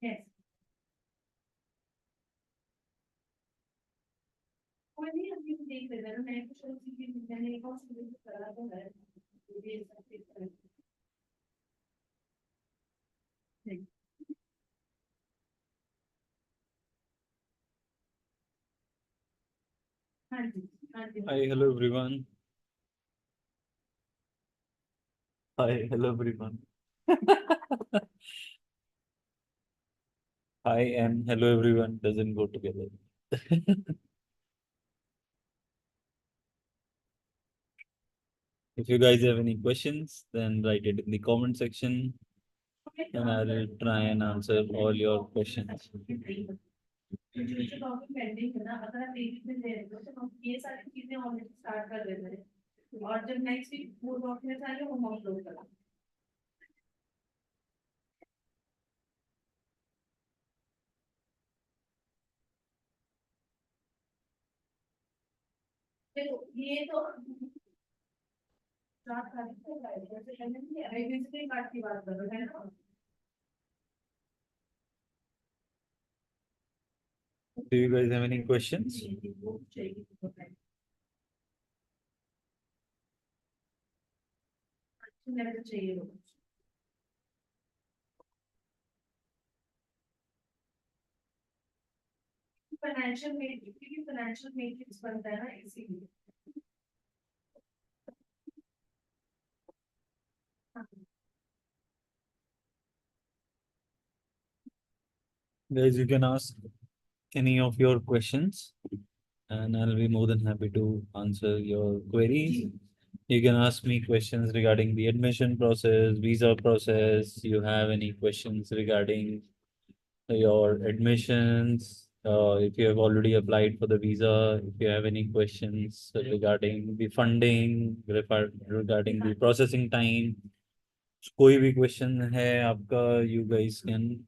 Yes. कोई नहीं अभी देख लेना ना मैं कुछ और चीजें मैंने एक और चीज करा तो है ये सब चीज हाँ जी हाँ जी Hi, hello everyone. Hi, hello everyone. Hi and hello everyone doesn't go together. If you guys have any questions, then write it in the comment section and I will try and answer all your questions. जो जो topic pending है ना अगर आप एक week में दे रहे हो तो हम ये सारी चीजें ऑलरेडी स्टार्ट कर देते हैं और जब नेक्स्ट वीक वो डॉक्यूमेंट्स आएंगे वो हम अपलोड करेंगे देखो ये तो स्टार्ट करते हैं जैसे कहते हैं आइडेंटिटी कार्ड की बात कर रहे हैं ना Do you guys have any questions? चाहिए फाइनेंशियल मैट्रिक्स क्योंकि फाइनेंशियल मैट्रिक्स बनता है ना इसीलिए Guys, you can ask any of your questions and I'll be more than happy to answer your queries. You can ask me questions regarding the admission process, visa process. You have any questions regarding your admissions, if you have already applied for the visa, if you have any questions regarding the funding, regarding the processing time, कोई भी question है आपका, you guys can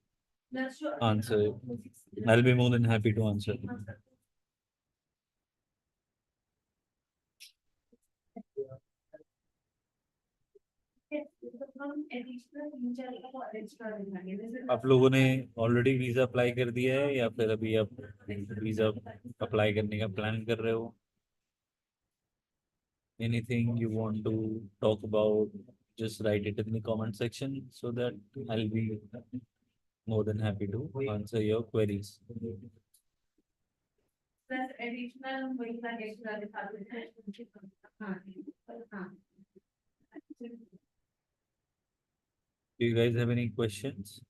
answer. I'll be more than happy to answer. आप लोगों ने already visa apply कर दिया है या फिर अभी आप वीजा अप्लाई करने का प्लान कर रहे हो? Anything you want to talk about, just write it in the comment section so that I'll be more than happy to answer your queries. Plus additional वही extra दिखाते हैं हाँ हाँ Do you guys have any questions?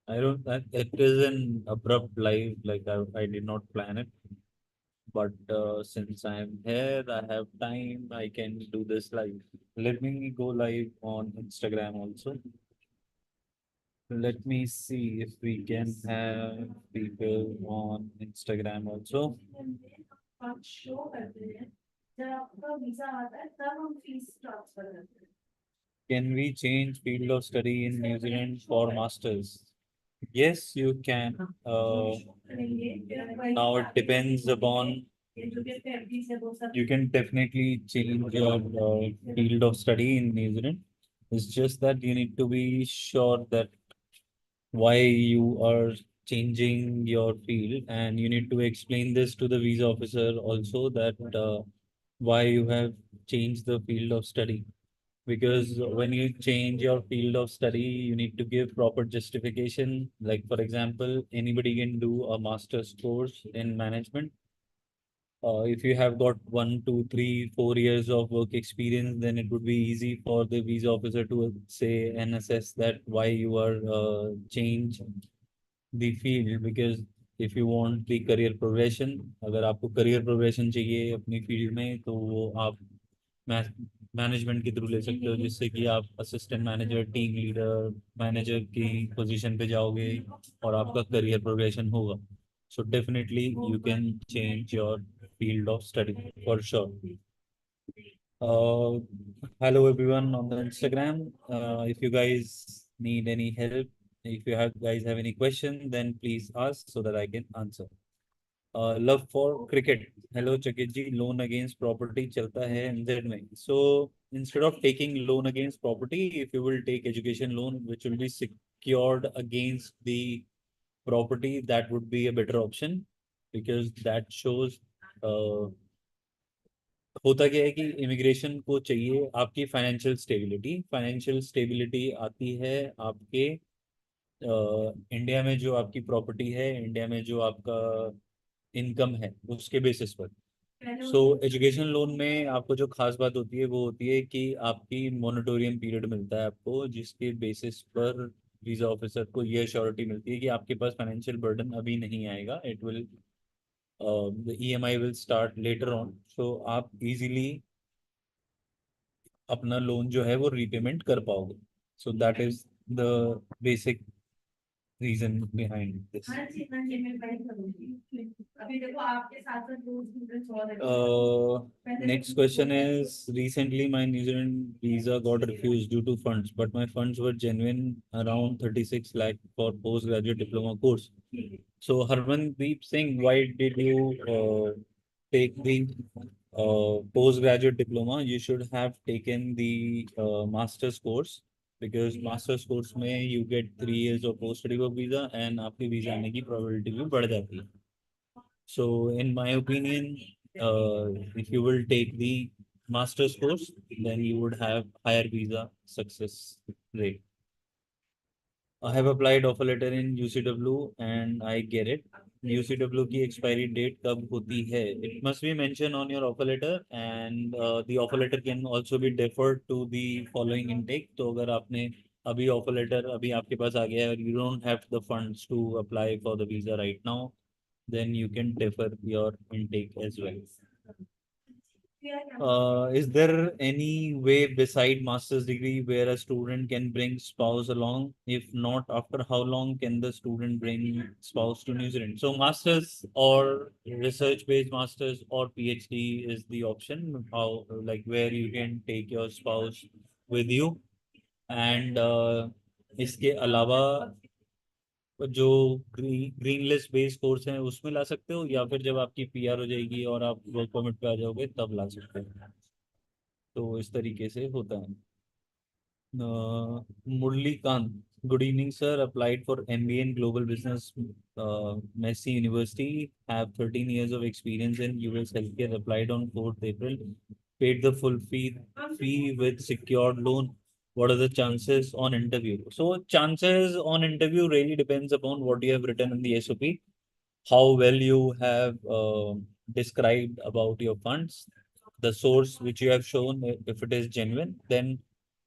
I don't, it is an abrupt live, like I did not plan it. But since I'm here, I have time, I can do this live. Let me go live on Instagram also. Let me see if we can have people on Instagram also. आप show करते हैं जब आपका visa आता है तब हम fees transfer करते हैं Can we change field of study in New Zealand for masters? Yes, you can. Now it depends upon. You can definitely change your field of study in New Zealand. It's just that you need to be sure that why you are changing your field, and you need to explain this to the visa officer also that why you have changed the field of study, because when you change your field of study you need to give proper justification. Like for example, anybody can do a master's course in management. If you have got 1, 2, 3, 4 years of work experience, then it would be easy for the visa officer to say and assess that why you are change the field. Because if you want the career progression, अगर आपको career progression चाहिए अपनी field में, तो वो आप management के through ले सकते हो, जिससे कि आप assistant manager, team leader, manager की पोजीशन पे जाओगे और आपका करियर प्रोग्रेशन होगा. So definitely you can change your field of study for sure. Uh, Hello everyone on the Instagram. If you guys need any help, if you have guys have any question, then please ask so that I can answer. Love for cricket. Hello Chakit ji, loan against property चलता है NZ में. So instead of taking loan against property, if you will take education loan, which will be secured against the property, that would be a better option because that shows होता क्या है कि immigration को चाहिए आपकी financial stability आती है आपके इंडिया में जो आपकी प्रॉपर्टी है, इंडिया में जो आपका इनकम है, उसके बेसिस पर। सो एजुकेशन लोन में आपको जो खास बात होती है वो होती है कि आपकी मॉनिटोरियम पीरियड मिलता है आपको, जिसके बेसिस पर वीजा ऑफिसर को ये अश्योरिटी मिलती है कि आपके पास फाइनेंशियल बर्डन अभी नहीं आएगा। It will the EMI will start later on, so आप इजीली अपना लोन जो है वो रीपेमेंट कर पाओगे। So that is the basic reason behind this. हाँ जी, हाँ जी, मैं वही करूँगी। अभी देखो आपके साथ साथ दो स्टूडेंट्स और हैं। Next question is, recently my New Zealand visa got refused due to funds, but my funds were genuine, around 36 lakh for postgraduate diploma course. So Harmandeep Singh, why did you take the postgraduate diploma? You should have taken the master's course, because master's course में you get 3 years of post study work visa and आपके visa आने की probability भी बढ़ जाती है। So, in my opinion, if you will take the master's course, then you would have higher visa success rate. I have applied offer letter in UCW and I get it. UCW की expiry date कब होती है? It must be mentioned on your offer letter, and the offer letter can also be deferred to the following intake. तो अगर आपने अभी offer letter अभी आपके पास आ गया है और you don't have the funds to apply for the visa right now, then you can defer your intake as well. Is there any way beside master's degree where a student can bring spouse along? If not, after how long can the student bring spouse to New Zealand? So master's or research-based master's or PhD is the option. How, like, where you can take your spouse with you, and इसके अलावा जो green list based course है उसमें ला सकते हो, या फिर जब आपकी पीआर हो जाएगी और आप वर्क परमिट पे आ जाओगे तब ला सकते हो। तो इस तरीके से होता है। मुरली Kant, good evening sir, applied for MBA in global business, Messi University, have 13 years of experience in US healthcare, applied on 4th April, paid the full fee with secured loan. What are the chances on interview? So chances on interview really depends upon what you have written in the SOP, how well you have described about your funds, the source which you have shown. If it is genuine, then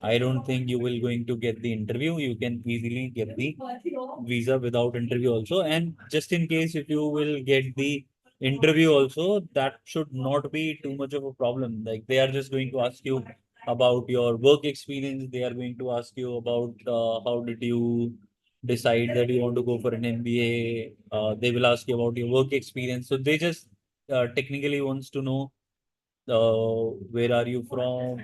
I don't think you will going to get the interview. You can easily get the visa without interview also. And just in case if you will get the interview also, that should not be too much of a problem. Like, they are just going to ask you about your work experience. They are going to ask you about how did you decide that you want to go for an MBA. They will ask you about your work experience. So they just technically wants to know where are you from,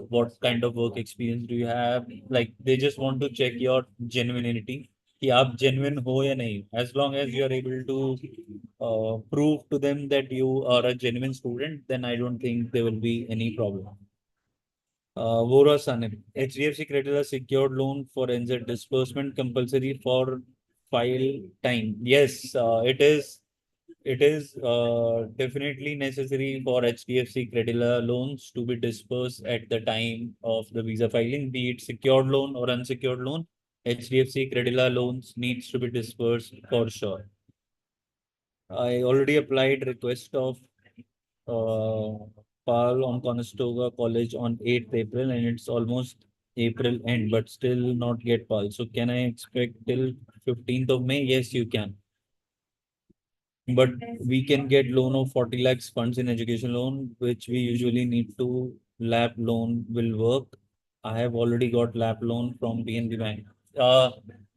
what kind of work experience do you have. Like, they just want to check your genuinity, कि आप genuine हो या नहीं. As long as you are able to prove to them that you are a genuine student, then I don't think there will be any problem. Vora Sanip, HDFC credit a secured loan for NZ disbursement compulsory for file time. Yes, it is. It is definitely necessary for HDFC Credila loans to be dispersed at the time of the visa filing, be it secured loan or unsecured loan. HDFC Credila loans needs to be dispersed for sure. I already applied request of PAL on Conestoga College on 8th April, and it's almost April end, but still not get PAL. So can I expect till 15th of May? Yes, you can. But we can get loan of 40 lakhs funds in education loan, which we usually need to. LAP loan will work. I have already got LAP loan from PNB Bank.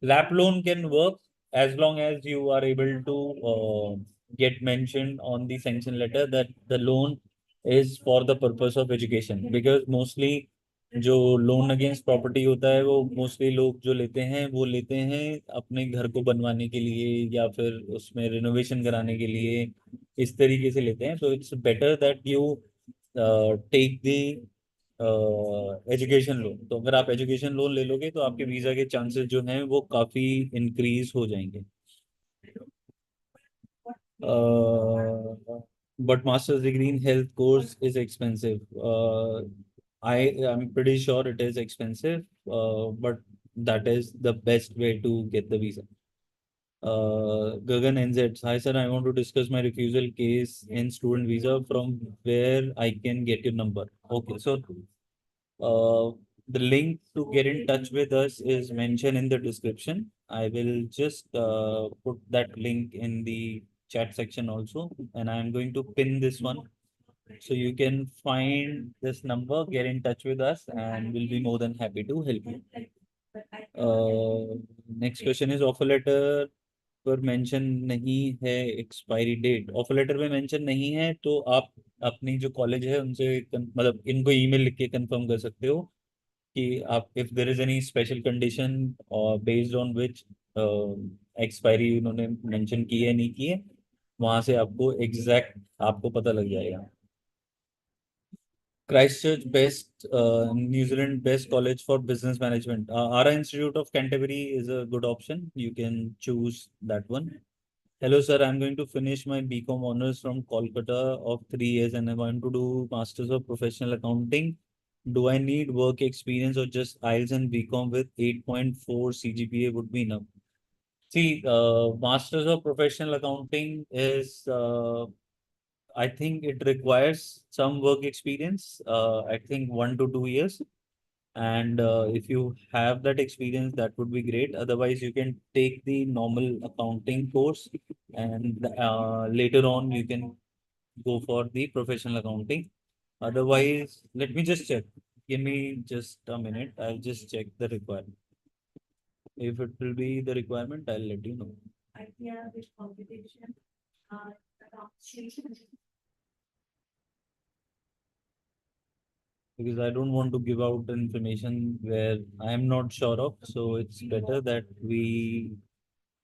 LAP loan can work as long as you are able to get mentioned on the sanction letter that the loan is for the purpose of education, because mostly जो loan against property होता है वो mostly लोग जो लेते हैं वो लेते हैं अपने घर को बनवाने के लिए या फिर उसमें रिनोवेशन कराने के लिए, इस तरीके से लेते हैं. तो it's better that you take the education loan. तो अगर आप एजुकेशन लोन ले लोगे तो आपके वीजा के चांसेस जो हैं वो काफी इंक्रीज हो जाएंगे। But master's degree in health course is expensive. I'm pretty sure it is expensive, but that is the best way to get the visa. Gagan NZ, hi sir, I want to discuss my refusal case in student visa. From where I can get your number? Okay, so the link to get in touch with us is mentioned in the description. I will just put that link in the chat section also, and I'm going to pin this one. So you can find this number, get in touch with us, and we'll be more than happy to help you. Next question is offer letter पर mention नहीं है expiry date. Offer letter में mention नहीं है तो आप अपनी जो कॉलेज है उनसे मतलब इनको ईमेल लिख के कंफर्म कर सकते हो कि आप if there is any special condition और बेस्ड ऑन विच एक्सपायरी उन्होंने मेंशन की है नहीं की है, वहां से आपको एग्जैक्ट आपको पता लग जाएगा। Christchurch best, New Zealand best college for business management. Ara Institute of Canterbury is a good option. You can choose that one. Hello, sir. I'm going to finish my BCom honors from Kolkata of 3 years and I want to do Masters of Professional Accounting. Do I need work experience or just IELTS and BCom with 8.4 CGPA would be enough? See, Masters of Professional Accounting is, I think it requires some work experience, I think 1 to 2 years. And if you have that experience, that would be great. Otherwise, you can take the normal accounting course and later on you can go for the professional accounting. Otherwise, let me just check. Give me just a minute. I'll just check the requirement. If it will be the requirement, I'll let you know. Idea with competition, Because I don't want to give out information where I am not sure of. So it's better that we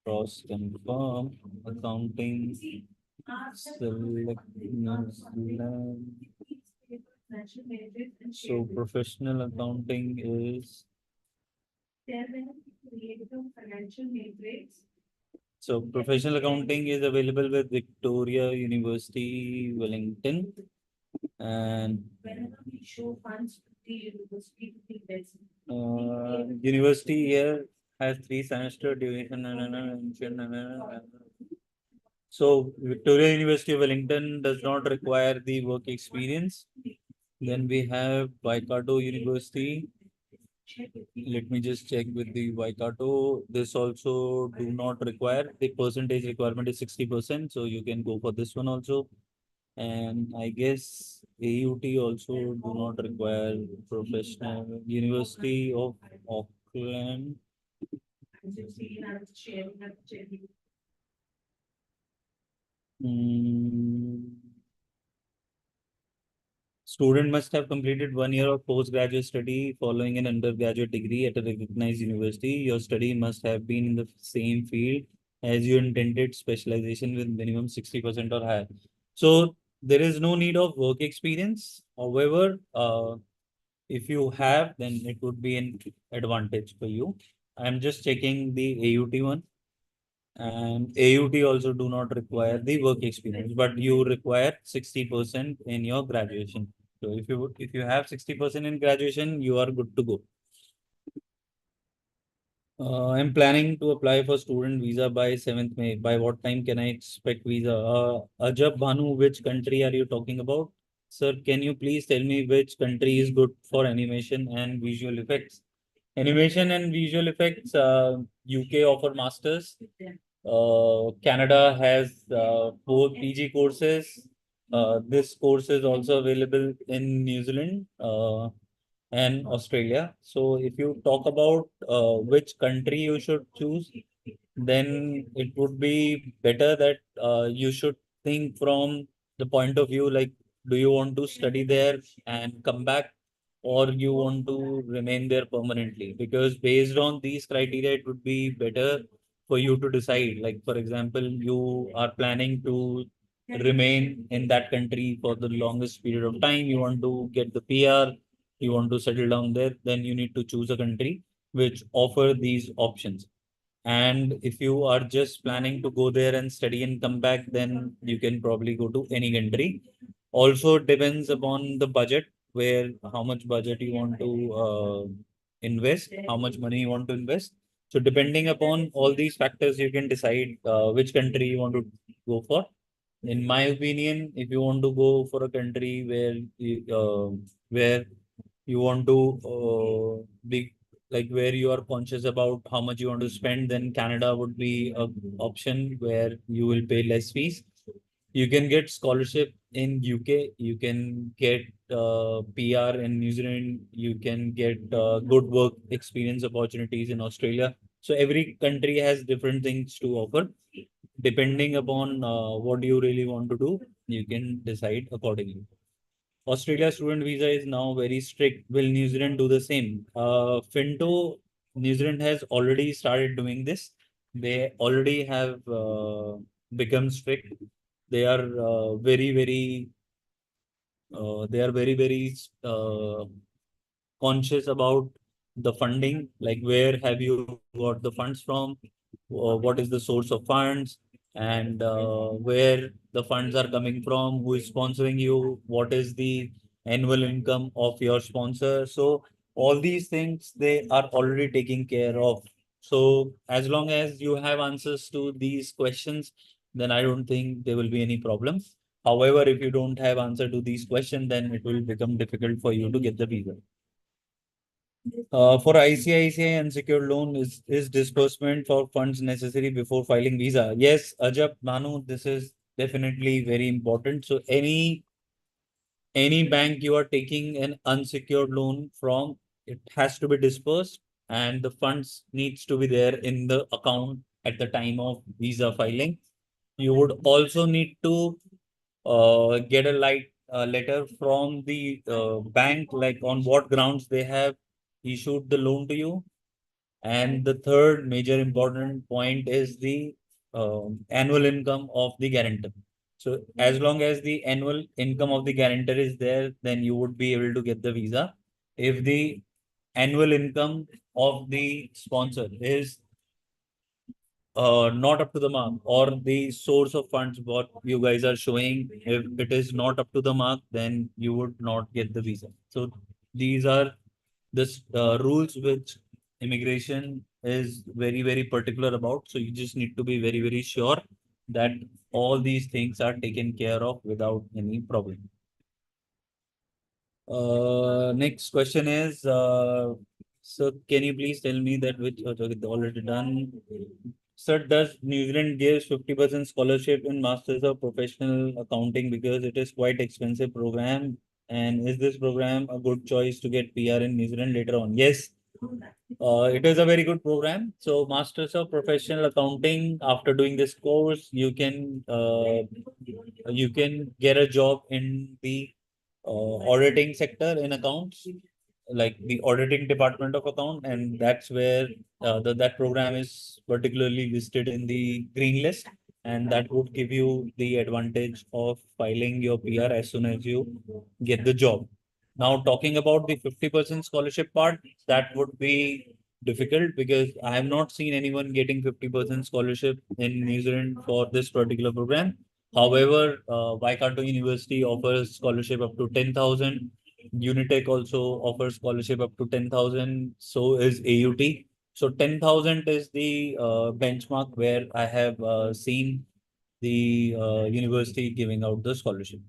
cross confirm accounting select New Zealand. So professional accounting is financial matrix. so professional accounting is available with Victoria University, Wellington, and Whenever we show funds to the university, university here has 3 semester duration. So Victoria University of Wellington does not require the work experience. Then we have Waikato University. Let me just check with the Waikato. This also do not require. The percentage requirement is 60%. So you can go for this one also. And I guess AUT also do not require professional. University of Auckland. Student must have completed 1 year of postgraduate study following an undergraduate degree at a recognized university. Your study must have been in the same field as your intended specialization with minimum 60% or higher. So there is no need of work experience. However, if you have, then it would be an advantage for you. I'm just checking the AUT one. And AUT also do not require the work experience, but you require 60% in your graduation. So if you have 60% in graduation, you are good to go. I'm planning to apply for student visa by 7th May. By what time can I expect visa? Ajab Bhanu, which country are you talking about? Sir, can you please tell me which country is good for animation and visual effects? Animation and visual effects, UK offer masters. Canada has both PG courses. This course is also available in New Zealand and Australia. So if you talk about which country you should choose, then it would be better that you should think from the point of view like, do you want to study there and come back, or you want to remain there permanently? Because based on these criteria, it would be better for you to decide. Like, for example, you are planning to remain in that country for the longest period of time. You want to get the PR. you want to settle down there, then you need to choose a country which offer these options. And if you are just planning to go there and study and come back, then you can probably go to any country. Also depends upon the budget, where how much budget you want to invest, how much money you want to invest. So depending upon all these factors, you can decide which country you want to go for. In my opinion, if you want to go for a country where you want to be like where you are conscious about how much you want to spend, then Canada would be a option where you will pay less fees. You can get scholarship in UK. You can get PR in New Zealand. You can get good work experience opportunities in Australia. So every country has different things to offer. Depending upon what you really want to do, you can decide accordingly. Australia student visa is now very strict. Will New Zealand do the same? Finto, New Zealand has already started doing this. They already have become strict. They are very conscious about the funding, like where have you got the funds from, what is the source of funds, and where the funds are coming from, who is sponsoring you, what is the annual income of your sponsor. So all these things they are already taking care of. So as long as you have answers to these questions, then I don't think there will be any problems. However, if you don't have answer to these questions, then it will become difficult for you to get the visa. For ICICI unsecured loan, is disbursement for funds necessary before filing visa? Yes, Ajab, Manu, this is definitely very important. So any bank you are taking an unsecured loan from, it has to be dispersed and the funds needs to be there in the account at the time of visa filing. You would also need to get a letter from the bank, like on what grounds they have issued the loan to you. And the third major important point is the annual income of the guarantor. So as long as the annual income of the guarantor is there, then you would be able to get the visa. If the annual income of the sponsor is not up to the mark, or the source of funds what you guys are showing, if it is not up to the mark, then you would not get the visa. So these are the rules which immigration is very particular about. So you just need to be very sure that all these things are taken care of without any problem. Next question is, so can you please tell me that which okay, already done. Sir, does New Zealand gives 50% scholarship in Masters of Professional Accounting because it is quite expensive program? And is this program a good choice to get PR in New Zealand later on? Yes, it is a very good program. So Masters of Professional Accounting, after doing this course, you can get a job in the auditing sector in accounts, like the auditing department of account, and that's where that program is particularly listed in the green list, and that would give you the advantage of filing your PR as soon as you get the job. Now, talking about the 50% scholarship part, that would be difficult because I have not seen anyone getting 50% scholarship in New Zealand for this particular program. However, Waikato University offers scholarship up to 10,000. Unitech also offers scholarship up to 10,000. So is AUT. So 10,000 is the benchmark where I have seen the university giving out the scholarship.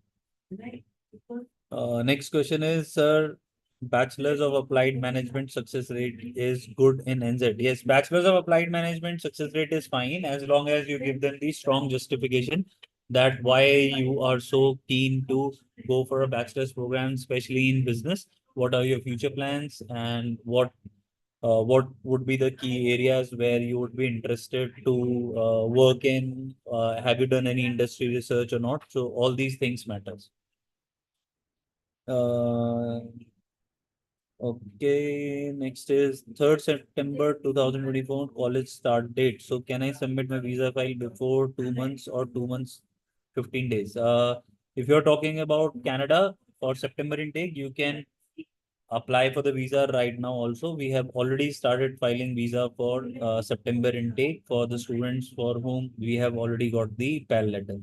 Next question is, sir, Bachelor's of Applied Management success rate is good in NZ. Yes, Bachelor's of Applied Management success rate is fine as long as you give them the strong justification that why you are so keen to go for a bachelor's program, especially in business. What are your future plans, and what would be the key areas where you would be interested to work in? Have you done any industry research or not? So all these things matters. Uh, okay, next is 3rd September 2024 college start date. So can I submit my visa file before 2 months or 2 months, 15 days? If you're talking about Canada for September intake, you can apply for the visa right now also. We have already started filing visa for September intake for the students for whom we have already got the PAL letter.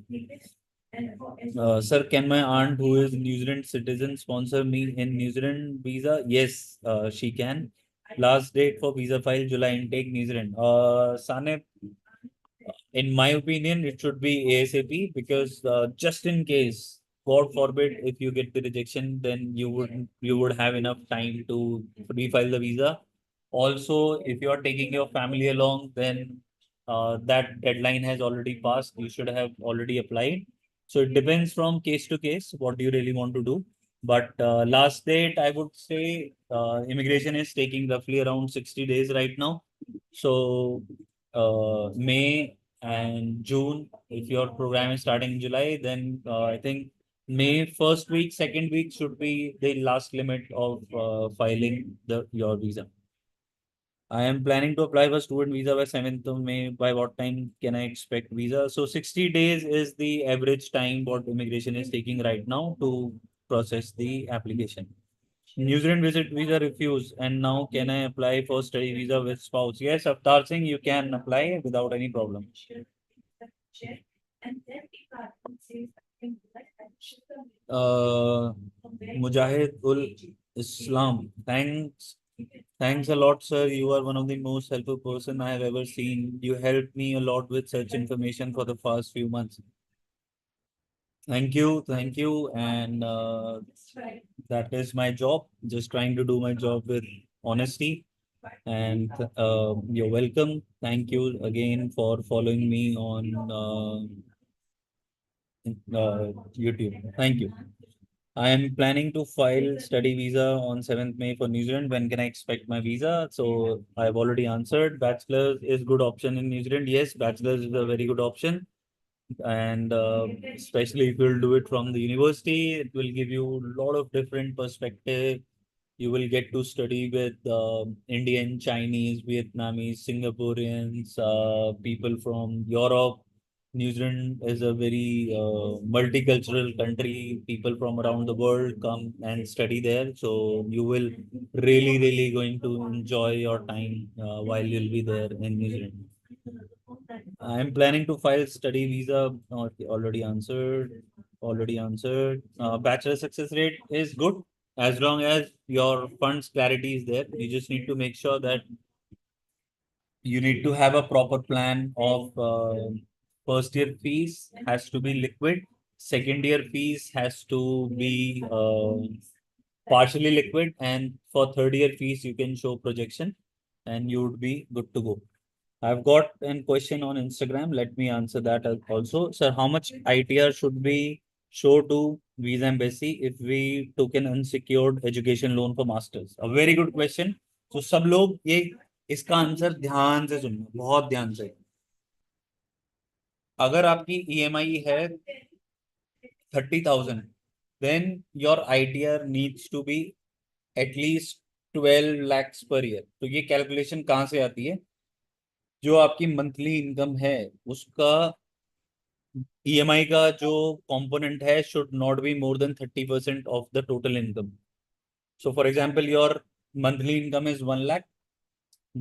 Sir, can my aunt who is New Zealand citizen sponsor me in New Zealand visa? Yes, she can. Last date for visa file July intake New Zealand. Sanep, in my opinion, it should be ASAP because just in case, God forbid, if you get the rejection, then you would have enough time to refile the visa. Also, if you are taking your family along, then that deadline has already passed. You should have already applied. So it depends from case to case what do you really want to do. But last date, I would say immigration is taking roughly around 60 days right now. So May and June. If your program is starting in July, then I think May first week, second week should be the last limit of filing your visa. I am planning to apply for student visa by 7th of May. By what time can I expect visa? So 60 days is the average time what immigration is taking right now to process the application. New Zealand visit visa refused, and now can I apply for study visa with spouse? Yes, Avtar Singh, you can apply without any problem. Uh, Mujahid ul Islam. Thanks a lot, sir. You are one of the most helpful person I have ever seen. You helped me a lot with such information for the past few months. Thank you, and that is my job. Just trying to do my job with honesty. And you're welcome. Thank you again for following me on YouTube. Thank you. I am planning to file study visa on 7th May for New Zealand. When can I expect my visa? So I've already answered. Bachelor's is good option in New Zealand. Yes, bachelor's is a very good option. And especially if you'll do it from the university, it will give you a lot of different perspective. You will get to study with Indian, Chinese, Vietnamese, Singaporeans, people from Europe. New Zealand is a very multicultural country. People from around the world come and study there. So you will really going to enjoy your time while you'll be there in New Zealand. I'm planning to file study visa. Already answered. Already answered. Bachelor success rate is good as long as your funds clarity is there. You just need to make sure that you need to have a proper plan of first year fees has to be liquid. Second year fees has to be partially liquid, and for third year fees you can show projection, and you would be good to go. I've got a question on Instagram. Let me answer that also. Sir, how much ITR should we show to Visa Embassy if we took an unsecured education loan for masters? A very good question. So सब लोग ये इसका answer ध्यान से सुनना, बहुत ध्यान से. अगर आपकी EMI है 30,000, then your ITR needs to be at least 12 lakhs per year. तो ये कैलकुलेशन कहाँ से आती है? जो आपकी मंथली इनकम है उसका EMI का जो कंपोनेंट है should not be more then 30% of the total income. So for example your monthly income is 1 lakh,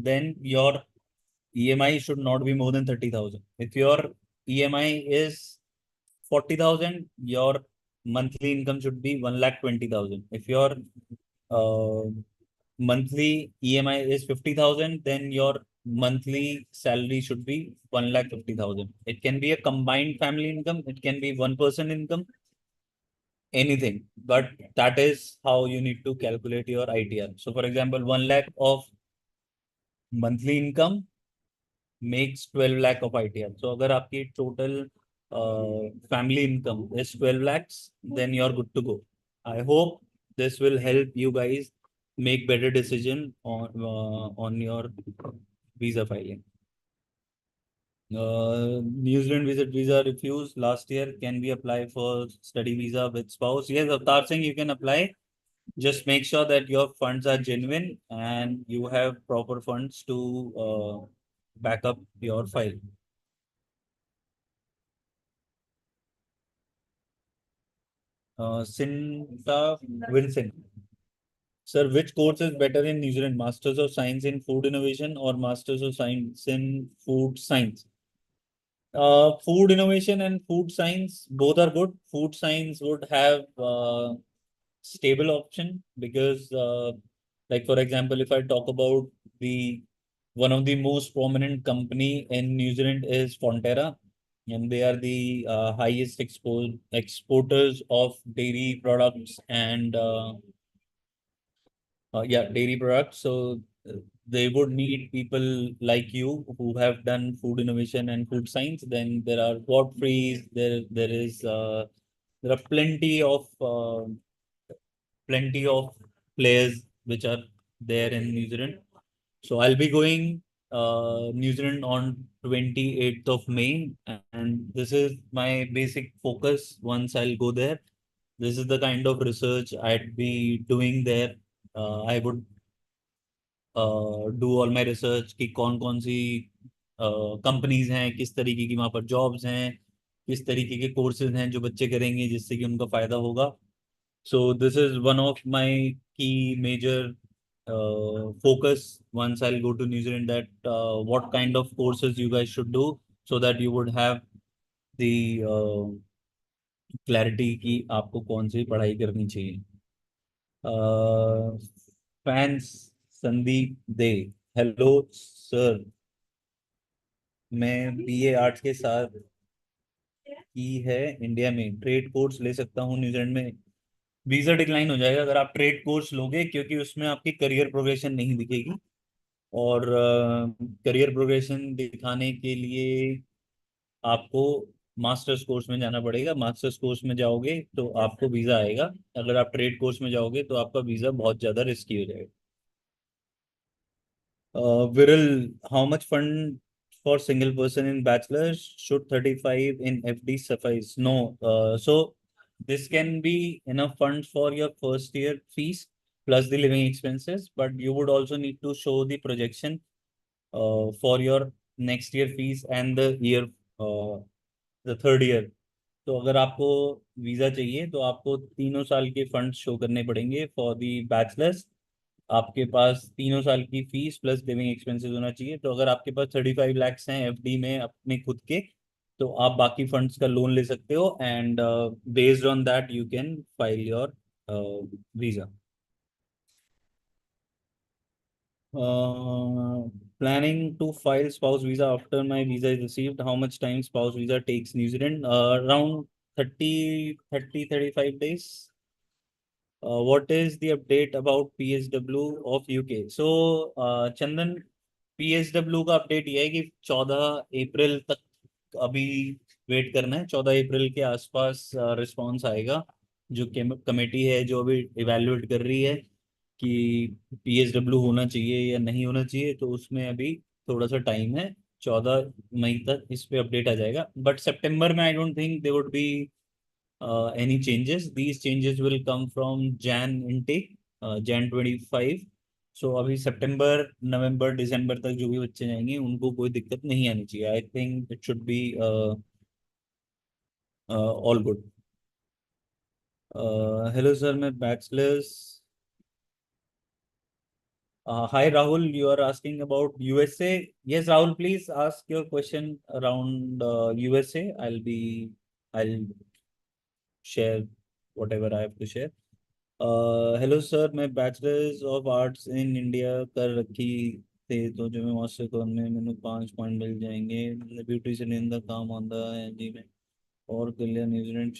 then your EMI should not be more than 30,000. If your EMI is 40,000, your monthly income should be 1,20,000. If your uh, monthly EMI is 50,000, then your monthly salary should be 1,50,000. It can be a combined family income, it can be one person income, anything, but that is how you need to calculate your ITR. So, for example, 1 lakh of monthly income makes 12 lakh of ITR. So, अगर आपकी total family income is 12 lakhs, then you're good to go. I hope this will help you guys make better decision on your visa filing. New Zealand visit visa refused last year. Can we apply for study visa with spouse? Yes, Avtar Singh, you can apply. Just make sure that your funds are genuine and you have proper funds to back up your file. Sinta Vincent. Sir, which course is better in New Zealand? Masters of Science in Food Innovation or Masters of Science in Food Science? Food innovation and food science both are good. Food science would have stable option because, like for example, if I talk about the one of the most prominent company in New Zealand is Fonterra, and they are the highest exporters of dairy products and yeah, dairy products. So they would need people like you who have done food innovation and food science. Then there are Godfrey's. There are plenty of players which are there in New Zealand. So I'll be going New Zealand on 28th of May, and this is my basic focus once I'll go there. This is the kind of research I'd be doing there. I would do all my research कि कौन कौन सी companies हैं, किस तरीके की वहाँ पर jobs हैं, किस तरीके के कोर्सेज हैं जो बच्चे करेंगे जिससे कि उनका फायदा होगा. So this is one of my की major focus once I'll go to New Zealand, that what kind of courses you guys should do so that you would have the clarity कि आपको कौन सी पढ़ाई करनी चाहिए. फैंस संदीप दे, hello sir, मैं BA arts के साथ की है इंडिया में, ट्रेड कोर्स ले सकता हूँ न्यूजीलैंड में? वीजा डिक्लाइन हो जाएगा अगर आप ट्रेड कोर्स लोगे, क्योंकि उसमें आपकी करियर प्रोग्रेशन नहीं दिखेगी. और करियर प्रोग्रेशन दिखाने के लिए आपको मास्टर्स कोर्स में जाना पड़ेगा. मास्टर्स कोर्स में जाओगे तो आपको वीजा आएगा. अगर आप ट्रेड कोर्स में जाओगे तो आपका वीजा बहुत ज्यादा रिस्की हो जाएगा. Viral, how much fund for single person in bachelor's? Should 35 in FD suffice? No. So this can be enough funds for your first year fees plus the living expenses, but you would also need to show the projection for your next year fees and the third year. तो अगर आपको visa चाहिए तो आपको तीनों साल के fund show करने पड़ेंगे फॉर दी बैचलर्स. आपके पास तीनों साल की फीस प्लस लिविंग एक्सपेंसेस होना चाहिए. तो अगर आपके पास 35 lakhs हैं एफडी में अपने खुद के, तो आप बाकी फंड्स का लोन ले सकते हो, and based on that you can file your visa. Planning to file spouse visa after my visa is received. How much time spouse visa takes New Zealand? Around 35 days. What is the update about PSW of UK? So, Chandan, PSW का update ये है कि 14 अप्रैल तक अभी wait करना है. 14 अप्रैल के आसपास रिस्पांस आएगा. जो कमेटी है जो अभी इवेल्युएट कर रही है कि पीएसडब्ल्यू होना चाहिए या नहीं होना चाहिए, तो उसमें अभी थोड़ा सा टाइम है. 14 मई तक इस पे अपडेट आ जाएगा. बट सितंबर में I don't think they would be any changes. These changes will come from Jan intake, Jan 25. So अभी सितंबर नवंबर दिसंबर तक जो भी बच्चे जाएंगे उनको कोई दिक्कत नहीं आनी चाहिए. I think it should be all good. Hello sir, मैं bachelors. Hi Rahul, you are asking about USA. Yes, Rahul, please ask your question around USA. I'll share whatever I have to share. Hello sir, मैं bachelors of arts in India कर रखी थे, तो जो मैं master करने मैंने 5 point मिल जाएंगे. ब्यूटिशियन इन द काम आंदा है जी मैं, और के लिए न्यूजीलैंड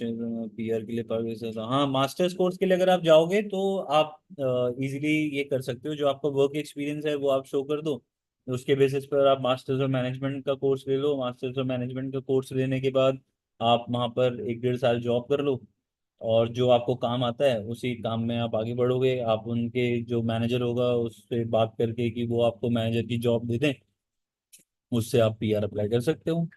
पीआर के लिए पाकिस्तान. हाँ, मास्टर्स कोर्स के लिए अगर आप जाओगे तो आप इजीली ये कर सकते हो. जो आपका वर्क एक्सपीरियंस है वो आप शो कर दो. उसके बेसिस पर आप मास्टर्स ऑफ मैनेजमेंट का कोर्स ले लो. मास्टर्स ऑफ मैनेजमेंट का कोर्स लेने के बाद आप वहाँ पर 1 डेढ़ साल जॉब कर लो, और जो आपको काम आता है उसी काम में आप आगे बढ़ोगे. आप उनके जो मैनेजर होगा उससे बात करके कि वो आपको मैनेजर की जॉब दे दें, उससे आप पीआर अप्लाई कर सकते हो.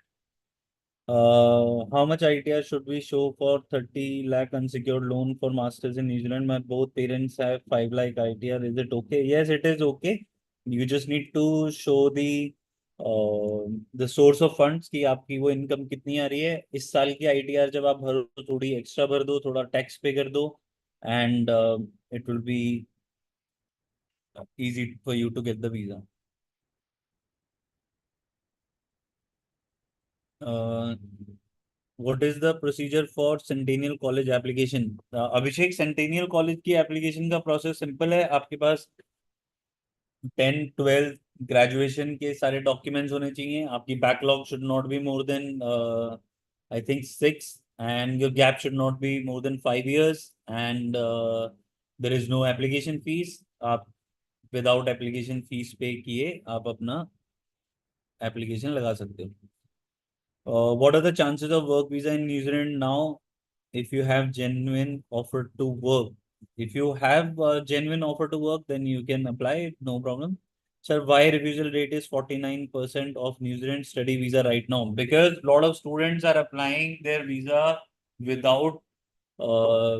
How much ITR should we show for 30 lakh unsecured loan for masters in New Zealand? My both parents have 5 lakh ITR. Is it okay? Yes, it is okay. You just need to show the source of funds कि आपकी वो income कितनी आ रही है. इस साल की ITR जब आप भरो तो थोड़ी एक्स्ट्रा भर दो, थोड़ा टैक्स पे कर दो, and it will be easy for you to get the visa. Uh, what is the procedure for Centennial College application? Abhishek Centennial College की application का process simple है. आपके पास 10-12 ग्रेजुएशन के सारे डॉक्यूमेंट्स होने चाहिए. आपकी backlog should not be more than I think 6 and your gap should not be more than 5 years and there is no application fees. आप विदाउट एप्लीकेशन फीस पे किए आप अपना एप्लीकेशन लगा सकते हो. What are the chances of work visa in New Zealand now if you have genuine offer to work? If you have a genuine offer to work, then you can apply, no problem. Sir, why refusal rate is 49% of New Zealand study visa right now? Because a lot of students are applying their visa without uh,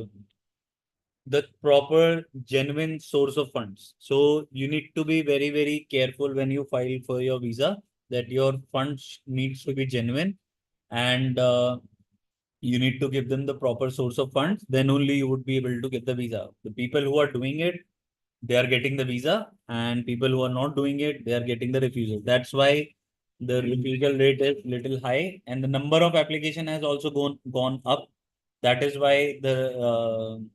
the proper genuine source of funds. So you need to be very, very careful when you file for your visa that your funds needs to be genuine and you need to give them the proper source of funds. Then only you would be able to get the visa. The people who are doing it, they are getting the visa, and people who are not doing it, they are getting the refusal. That's why the refusal rate is little high, and the number of application has also gone up. That is why the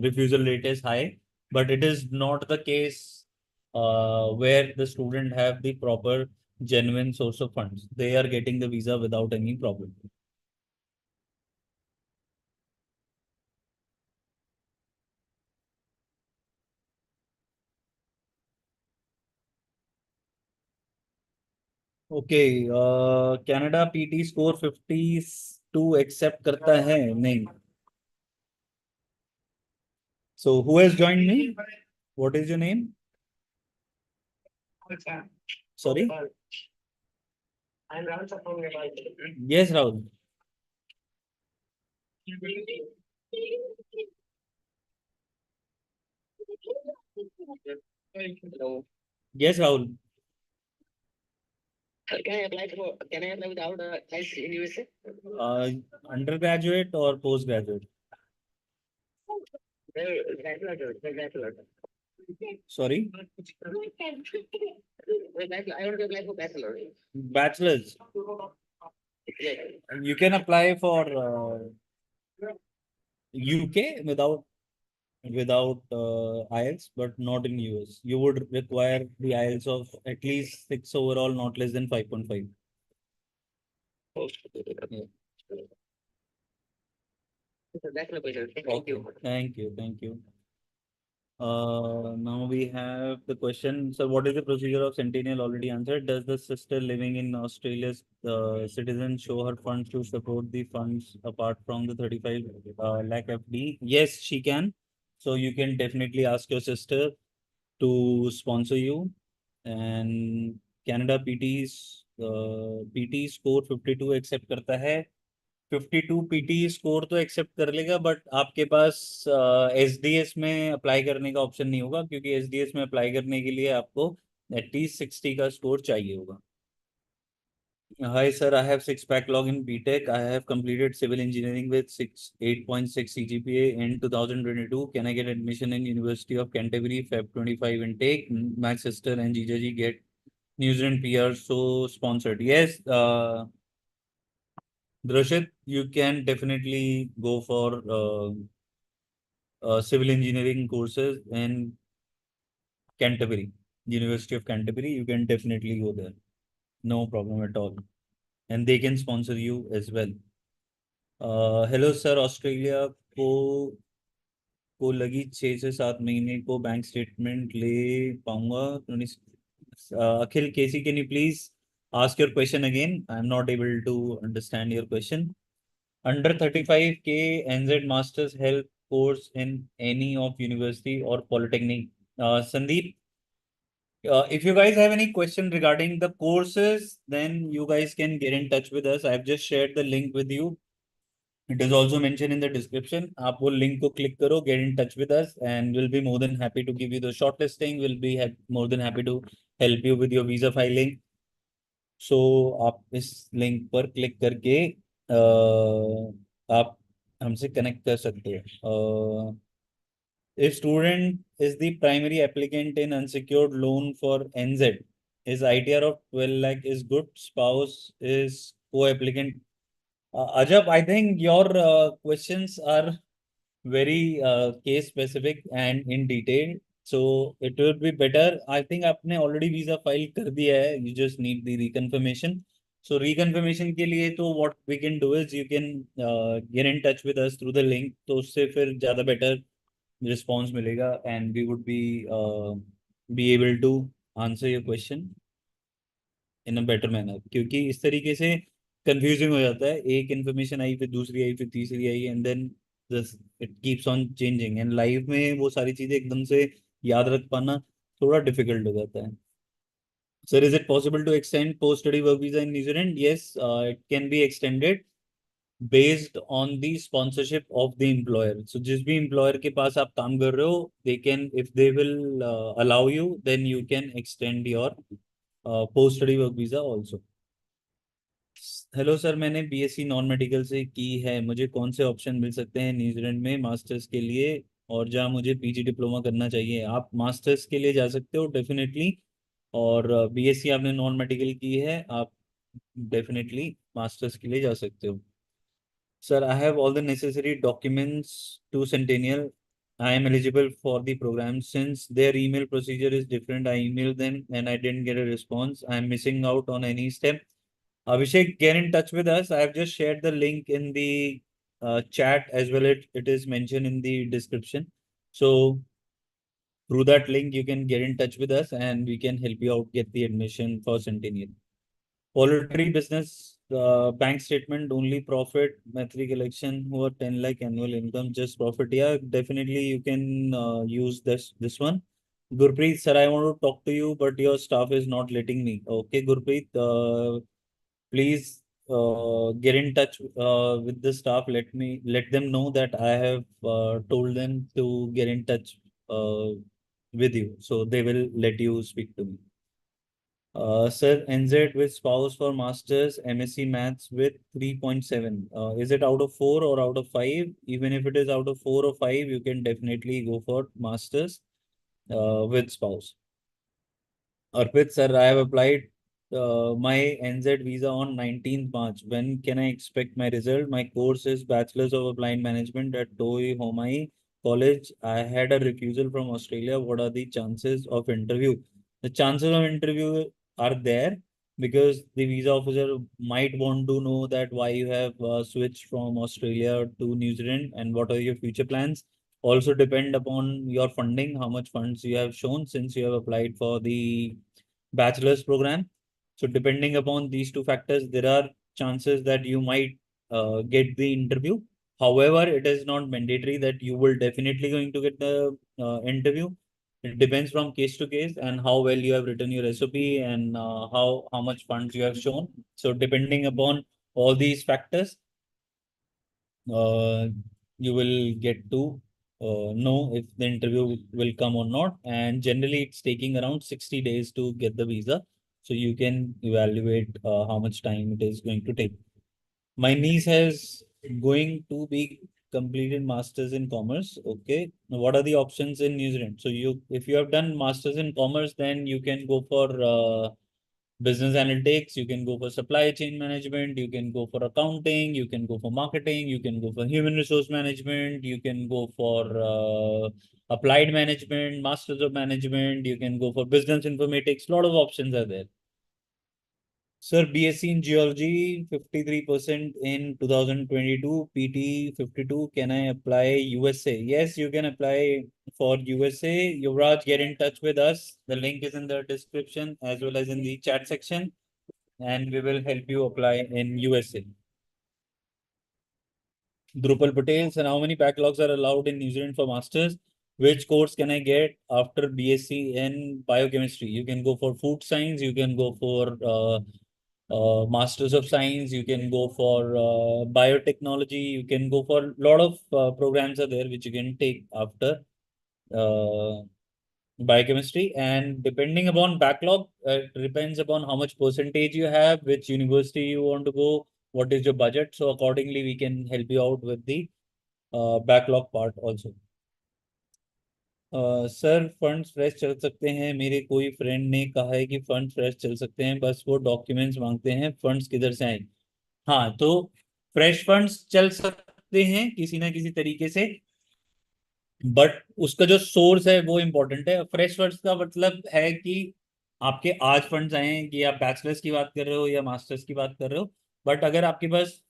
refusal rate is high, but it is not the case where the student have the proper genuine source of funds. They are getting the visa without any problem. Okay. Canada PT score 52 accept करता है नहीं. So who has joined me? What is your name? Sorry. Yes Rahul. Yes Rahul. Undergraduate और postgraduate? Sorry. Bachelor's. You can apply for UK without IELTS, but not in US. You would require the IELTS of at least 6 overall, not less than 5.5. Yeah. Thank you. Thank you. Now we have the question. So, what is the procedure of Centennial? Already answered. Does the sister living in Australia's citizen show her funds to support the funds apart from the 35 lakh FD? Yes, she can. So you can definitely ask your sister to sponsor you. And Canada PT's PT score 52 accept करता है. 52 PT score तो accept कर लेगा, but आपके पास SDS में apply करने का option नहीं होगा, क्योंकि एसडीएस में अप्लाई करने के लिए आपको एटलीस्ट 60 का स्कोर चाहिए होगा. Hi sir, I have 6 backlog in BTech. I have completed civil engineering with 8.6 CGPA in 2022. Can I get admission in University of Canterbury Feb 25 intake? My sister and Jijaji get New Zealand PR, so sponsored. Yes, Drashit, you can definitely go for civil engineering courses in Canterbury, University of Canterbury. You can definitely go there. No problem at all. And they can sponsor you as well. Hello sir, Australia को लगी 6 से 7 महीने को bank statement ले पाऊंगा? Akhil KC, can you please ask your question again? I'm not able to understand your question. Under 35K NZ Masters Health course in any of university or polytechnic. Sandeep, if you guys have any question regarding the courses, then you guys can get in touch with us. I've just shared the link with you. It is also mentioned in the description. आप वो link को click करो, get in touch with us, and we'll be more than happy to give you the shortlisting. We'll be more than happy to help you with your visa filing. So आप इस link पर click करके आप हमसे connect कर सकते हो. If student is the primary applicant in unsecured loan for NZ, his ITR of 12 lakh is good. Spouse is co-applicant. Ajab, I think your questions are very case specific and in detail. So it would be better. I think आपने already visa file कर दिया है. You just need the reconfirmation. So reconfirmation के लिए तो what we can do is you can get in touch with us through the link. तो उससे फिर ज़्यादा better response मिलेगा and we would be able to answer your question in a better manner. क्योंकि इस तरीके से कंफ्यूजिंग हो जाता है, एक इन्फॉर्मेशन आई फिर दूसरी आई फिर तीसरी आई and then this it keeps on changing and life में वो सारी चीजें एकदम से याद रख पाना थोड़ा डिफिकल्ट हो जाता है. Sir, is it possible to extend post-study work visa in New Zealand? Yes, it can be extended based on the sponsorship of the employer. So जिस भी employer के पास आप काम कर रहे हो, they can, if they will allow you, then you can extend your post-study work visa also. Hello sir, मैंने BSc non medical से की है, मुझे कौन से ऑप्शन मिल सकते हैं न्यूजीलैंड में मास्टर्स के लिए और जहाँ मुझे पीजी डिप्लोमा करना चाहिए? आप मास्टर्स के लिए जा सकते हो डेफिनेटली. और बीएससी आपने नॉन मेडिकल की है, आप डेफिनेटली मास्टर्स के लिए जा सकते हो. Sir, I have all the necessary documents to Centennial. I am eligible for the program. Since their email procedure is different, I emailed them and I didn't get a response. I am missing out on any step. Abhishek, get in touch with us. I have just shared the link in the chat as well. It is mentioned in the description. So through that link, you can get in touch with us and we can help you out get the admission for Centennial. Poultry business, bank statement, only profit, monthly collection, who are 10 lakh annual income, just profit. Yeah, definitely you can use this one. Gurpreet, sir, I want to talk to you, but your staff is not letting me. Okay, Gurpreet, please get in touch with the staff. Let them know that I have told them to get in touch with you, so they will let you speak to me. Sir, NZ with spouse for masters, MSc Maths with 3.7. Is it out of 4 or out of 5? Even if it is out of 4 or 5, you can definitely go for masters with spouse. Arpit sir, I have applied my NZ visa on 19th March. When can I expect my result? My course is Bachelor's of Applied Management at Toi Homai College. I had a refusal from Australia. What are the chances of interview? The chances of interview are there because the visa officer might want to know that why you have switched from Australia to New Zealand and what are your future plans. Also depend upon your funding, how much funds you have shown since you have applied for the bachelor's program. So depending upon these two factors, there are chances that you might get the interview. However, it is not mandatory that you will definitely going to get the interview. It depends from case to case and how well you have written your SOP and how much funds you have shown. So depending upon all these factors, uh, you will get to know if the interview will come or not. And generally, it's taking around 60 days to get the visa. So you can evaluate how much time it is going to take. My niece has going to be completed masters in commerce. Okay. Now, what are the options in New Zealand? So if you have done masters in commerce, then you can go for business analytics, you can go for supply chain management, you can go for accounting, you can go for marketing, you can go for human resource management, you can go for applied management, masters of management, you can go for business informatics. A lot of options are there. Sir, BSc in geology, 53% in 2022, PT 52. Can I apply USA? Yes, you can apply for USA. Yuvraj, get in touch with us. The link is in the description as well as in the chat section, and we will help you apply in USA. Drupal Patel, sir, how many backlogs are allowed in New Zealand for masters? Which course can I get after BSc in biochemistry? You can go for food science, you can go for Masters of Science, you can go for biotechnology, you can go for a lot of programs are there which you can take after uh, biochemistry. And depending upon backlog, it depends upon how much percentage you have, which university you want to go, what is your budget. So accordingly, we can help you out with the backlog part also. Sir funds fresh चल सकते हैं, मेरे कोई friend ने कहा है कि funds fresh चल सकते हैं, बस वो डॉक्यूमेंट्स मांगते हैं, फंड्स किधर से आए। हाँ, तो फ्रेश फंड्स चल सकते हैं किसी ना किसी तरीके से, बट उसका जो सोर्स है वो इम्पोर्टेंट है। फ्रेश फंड्स का मतलब है कि आपके आज फंड्स आए हैं, कि आप बैचलर्स की बात कर रहे हो या मास्टर्स की बात कर रहे हो, बट अगर आपके पास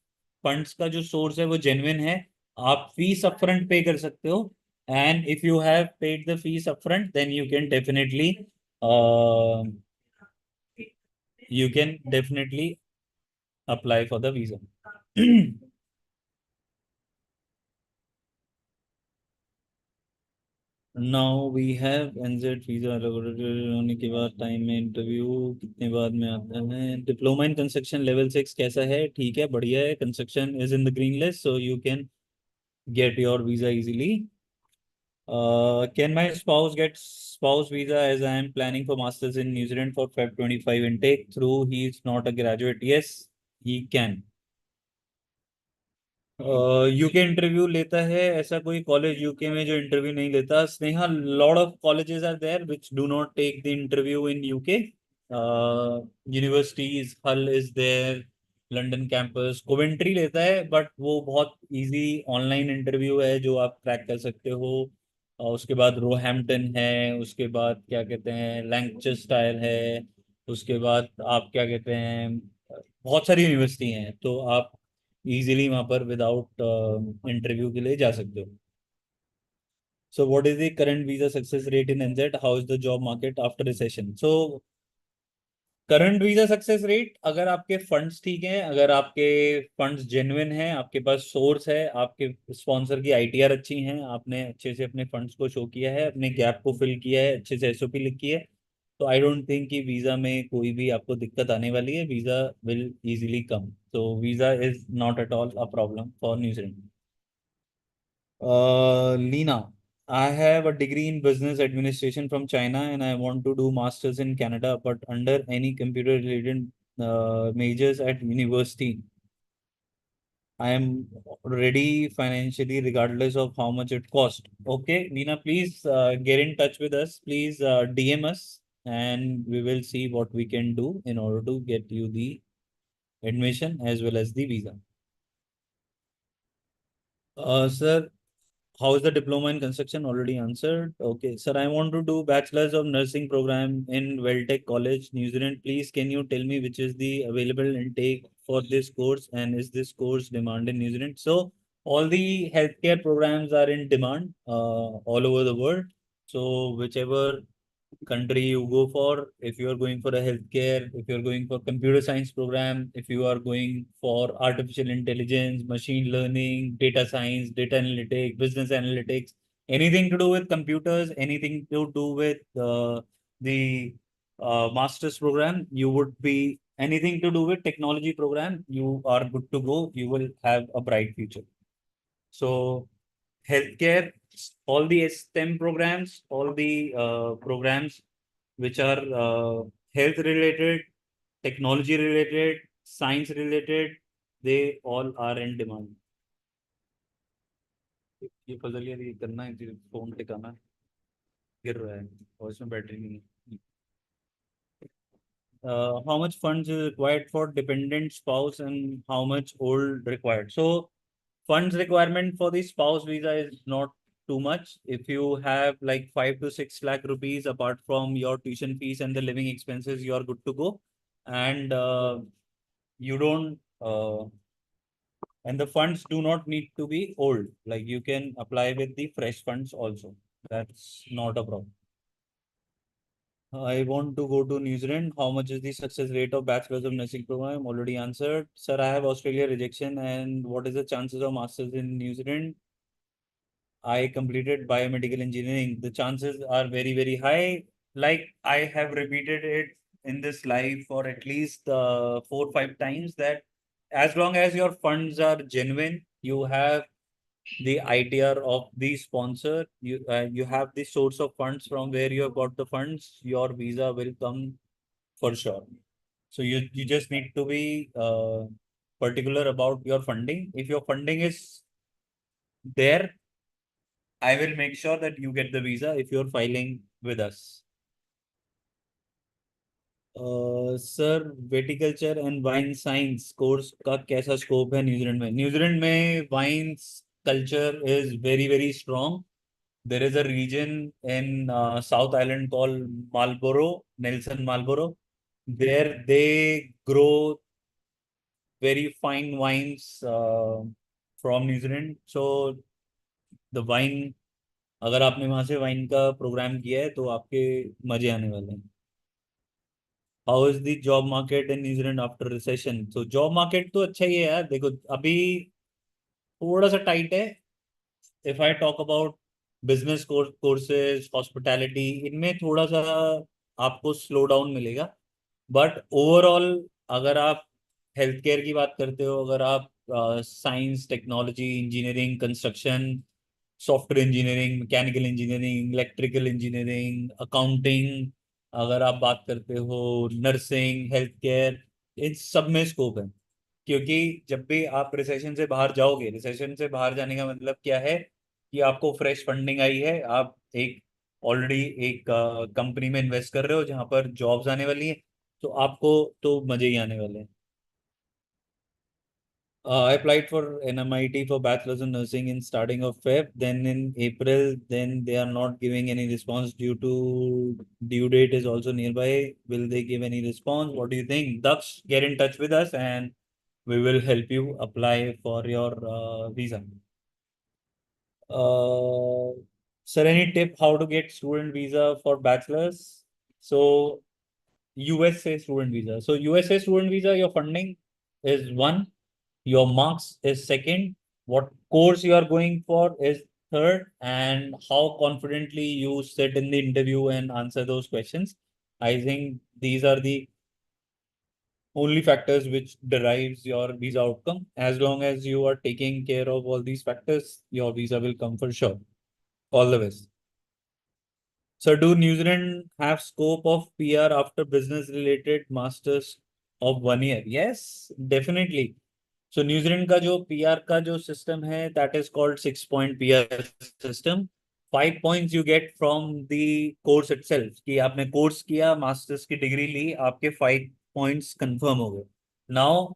फंड्स का जो सोर्स है वो जेन्युइन है, आप फीस अपफ्रंट पे कर सकते हो। And if you have paid the fees upfront then you can definitely apply for the visa. Now we have NZ visa होने के बाद टाइम में इंटरव्यू कितने बाद में आता है। डिप्लोमा इन कंस्ट्रक्शन लेवल 6 कैसा है? ठीक है, बढ़िया है। Construction is in the green list, so you can get your visa easily. Can my spouse get spouse visa as I am planning for masters in New Zealand for Feb 25 intake through he is not a graduate? Yes, he can. UK interview लेता है, ऐसा कोई college UK में जो interview नहीं लेता? Sneha, lot of colleges are there which do not take the interview in UK. Universities, Hull is there, London campus, Coventry लेता है, बट वो बहुत इजी ऑनलाइन इंटरव्यू है जो आप क्रैक कर सकते हो। उसके बाद रोहैम्पटन है, उसके बाद क्या कहते हैं लैंकचेस्टायर है, उसके बाद आप क्या कहते हैं, बहुत सारी यूनिवर्सिटी हैं, तो आप इजीली वहां पर विदाउट इंटरव्यू के लिए जा सकते हो। So what is the current visa success rate in एनजेड? How is the job market after recession? So current visa success rate, अगर आपके फंड्स ठीक हैं, अगर आपके फंड्स जेन्युइन हैं, आपके पास सोर्स है, आपके स्पॉन्सर की आईटीआर अच्छी हैं, आपने अच्छे से अपने फंड्स को शो किया है, अपने गैप को फिल किया है, अच्छे से एसओपी लिखी है, तो आई डोंट थिंक कि वीजा में कोई भी आपको दिक्कत आने वाली है। वीजा विल इजीली कम, तो visa is not at all a problem for New Zealand. Lena, I have a degree in business administration from China and I want to do masters in Canada, but under any computer related majors at university. I am ready financially regardless of how much it cost. Okay, Lena, please get in touch with us. Please DM us and we will see what we can do in order to get you the admission as well as the visa. Sir, how is the diploma in construction? Already answered. Okay, sir, I want to do bachelor's of nursing program in Welltech College, New Zealand. Please, can you tell me which is the available intake for this course and is this course demand in New Zealand? So all the healthcare programs are in demand all over the world. So whichever country you go for, if you are going for a healthcare, if you are going for computer science program, if you are going for artificial intelligence, machine learning, data science, data analytics, business analytics, anything to do with computers, anything to do with the master's program, you would be anything to do with technology program, you are good to go. You will have a bright future. So healthcare, all the STEM programs, all the programs which are health related, technology related, science related, they all are in demand. ये puzzle ये करना है, phone टिकाना है, गिर रहा है और इसमें बैटरी नहीं है। How much funds is required for dependent spouse and how much old required? So funds requirement for the spouse visa is not too much. If you have like 5 to 6 lakh rupees apart from your tuition fees and the living expenses, you are good to go. And you don't, and the funds do not need to be old. Like you can apply with the fresh funds also. That's not a problem. I want to go to New Zealand. How much is the success rate of bachelor's of nursing program? Already answered. Sir, I have Australia rejection. And what is the chances of masters in New Zealand? I completed biomedical engineering. The chances are very, very high. Like I have repeated it in this live for at least 4 or 5 times that as long as your funds are genuine, you have the idea of the sponsor, you have the source of funds from where you have got the funds, your visa will come for sure. So you just need to be particular about your funding. If your funding is there, I will make sure that you get the visa if you're filing with us. Sir viticulture and wine science course का कैसा scope है New Zealand में? New Zealand में wines culture is very very strong. There is a region in South Island called Marlborough, Nelson Marlborough. There they grow very fine wines from New Zealand. So the wine, अगर आपने वहां से wine का programme किया है तो आपके मजे आने वाले हैं. How is the job market in New Zealand after recession? तो जॉब मार्केट तो अच्छा ही है यार. देखो अभी थोड़ा सा टाइट है. If I talk about business courses, hospitality, इनमें थोड़ा सा आपको स्लो डाउन मिलेगा. बट ओवरऑल अगर आप हेल्थ केयर की बात करते हो, अगर आप science, technology, engineering, construction, software engineering, mechanical engineering, electrical engineering, accounting, अगर आप बात करते हो नर्सिंग, हेल्थ केयर, इन सब में स्कोप है. क्योंकि जब भी आप रिसेशन से बाहर जाओगे, रिसेशन से बाहर जाने का मतलब क्या है कि आपको फ्रेश फंडिंग आई है, आप एक ऑलरेडी एक कंपनी में इन्वेस्ट कर रहे हो जहां पर जॉब्स आने वाली है, तो आपको तो मजे ही आने वाले हैं. I applied for NMIT for bachelor's in nursing in starting of Feb. Then in April, then they are not giving any response due to due date is also nearby. Will they give any response? What do you think? Daksh, get in touch with us and we will help you apply for your visa. Uh, Sir, any tip how to get student visa for bachelor's? So USA student visa. So USA student visa, your funding is one, your marks is second, what course you are going for is third, and how confidently you sit in the interview and answer those questions. I think these are the only factors which derives your visa outcome. As long as you are taking care of all these factors, your visa will come for sure. All the best. So do New Zealand have scope of PR after business related masters of 1 year? Yes, definitely. So New Zealand का जो PR का जो system है, that is called 6 point PR system. 5 points you get from the course itself. कि आपने course किया, masters की degree ली, आपके 5 points confirm हो गए. Now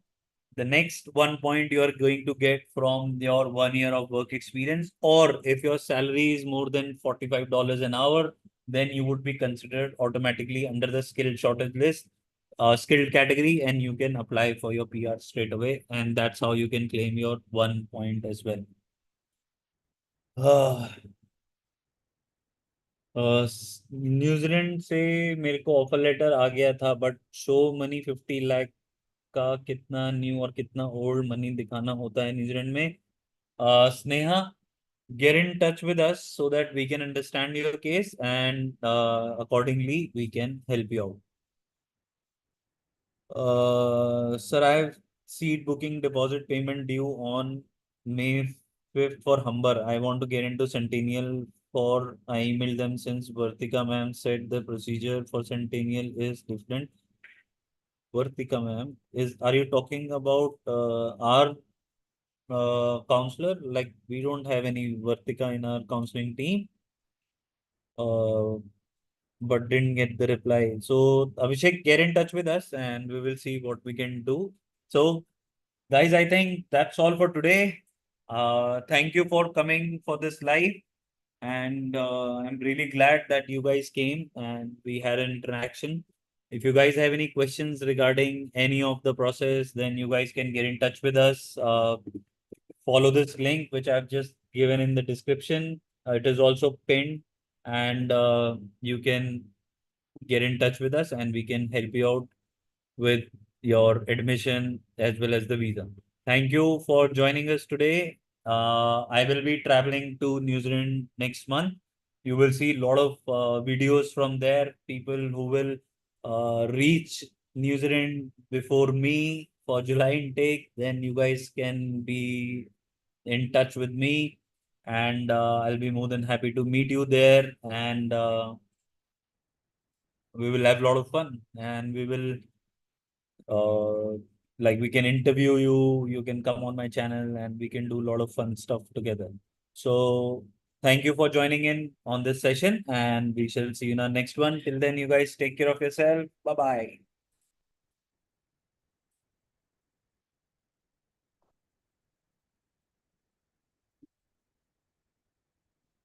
the next 1 point you are going to get from your 1 year of work experience, or if your salary is more than $45 an hour, then you would be considered automatically under the skill shortage list, skilled category, and you can apply for your PR straight away. And that's how you can claim your 1 point as well. New Zealand से मेरे को offer letter आ गया था, but show money 50 lakh का कितना new और कितना old money दिखाना होता है न्यूजीलैंड में? Sneha, get in touch with us so that we can understand your case and accordingly we can help you out. Sir, I have seat booking deposit payment due on May 5th for Humber. I want to get into Centennial for I emailed them since Vartika ma'am said the procedure for Centennial is different. Vartika ma'am, are you talking about our counselor? Like we don't have any Vartika in our counseling team. But didn't get the reply. So Abhishek, get in touch with us and we will see what we can do. So guys, I think that's all for today. Thank you for coming for this live. And I'm really glad that you guys came and we had an interaction. If you guys have any questions regarding any of the process, then you guys can get in touch with us. Follow this link, which I've just given in the description. It is also pinned, and you can get in touch with us and we can help you out with your admission as well as the visa. Thank you for joining us today. I will be traveling to New Zealand next month. You will see a lot of videos from there, people who will reach New Zealand before me for July intake. Then you guys can be in touch with me and I'll be more than happy to meet you there, and we will have a lot of fun and we will like we can interview you, you can come on my channel and we can do a lot of fun stuff together. So Thank you for joining in on this session, and we shall see you in our next one. Till then, you guys take care of yourself. Bye bye.